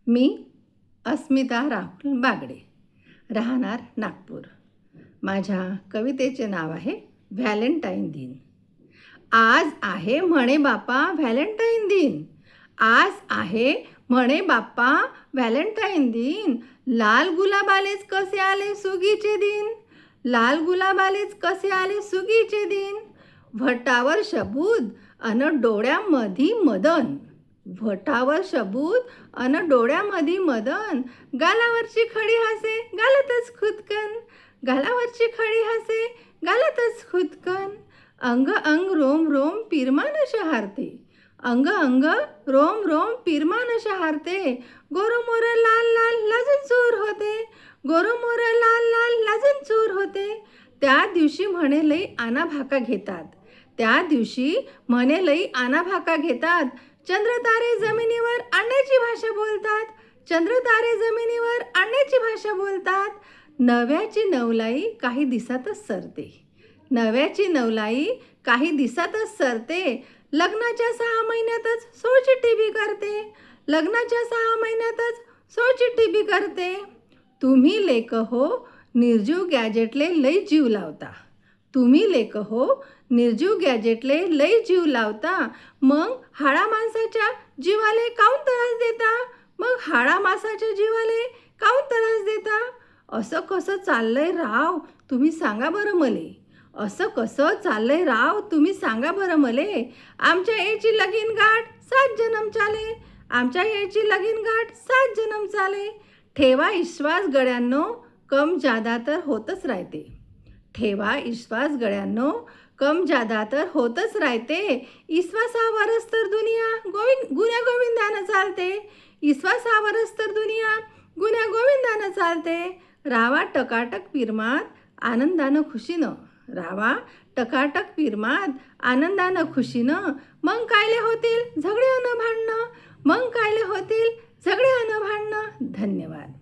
मी अस्मिता राहुल बागडे, राहणार नागपूर. माझ्या कवितेचे नाव आहे व्हॅलेंटाईन दिन. आज आहे म्हणे बाप्पा व्हॅलेंटाईन दिन. आज आहे म्हणे बाप्पा व्हॅलेंटाईन दिन. लाल गुलाब आलेच कसे आले सुगीचे दिन. लाल गुलाब आलेच कसे आले सुगीचे दिन. व्हटावर शबूद अन डोळ्यामधी मदन. व्हटावर शबूद अन डोळ्यामधी मदन. गालावरची खडी हसे गालतच खुदकन. गालावरची खडी हसे गालतच खुदकन. अंग अंग रोम रोम पिरमान शहारते. अंग अंग रोम रोम पिरमान शहारते. गोरोमोर लाल लाल लाजून चूर होते. गोरोमोर लाल लाल लाजून चूर होते. त्या दिवशी म्हणे लई आनाभाका घेतात. त्या दिवशी म्हणे लई आनाभाका घेतात. चंद्रतारे जमिनीवर आणण्याची भाषा बोलतात. चंद्रतारे जमिनीवर आणण्याची भाषा बोलतात. नव्याची नवलाई काही दिवसातच सरते. नव्याची नवलाई काही दिवसातच सरते. लग्नाच्या 6 महिन्यातच सोळचिठ्ठी बी करते. लग्नाच्या 6 महिन्यातच सोळचिठ्ठी बी करते. तुम्ही लेक हो निर्जीव गॅजेटले लई जीव लावता. तुम्ही लेक हो निर्जीव गॅजेटले लई जीव लावता. मग हाडा माणसाच्या जीवाले काऊन त्रास देता. मग हाडा माणसाच्या जीवाले काऊन त्रास देता. असं कसं चाललंय राव तुम्ही सांगा बरं मले. असं कसं चाललंय राव तुम्ही सांगा बरं मले. आमच्या याची लगीन गाठ 7 जन्म चाले. आमच्या याची लगीन गाठ 7 जन्म चाले. ठेवा विश्वास गड्यांनो कम जादा तर होतच राहते. ठेवा विश्वास गड्यांनो कम जादा तर होतच राहते. विश्वासावरच तर दुनिया गुण्या गोविंदानं चालते. विश्वासावरच तर दुनिया गुण्या गोविंदानं चालते. रावा टकाटक पिरमात आनंदानं खुशीनं. रावा टकाटक पिरमात आनंदानं खुशीनं. मग कायले होतील झगडे अन भांडणं. मग कायले होतील झगडे अन भांडणं. धन्यवाद.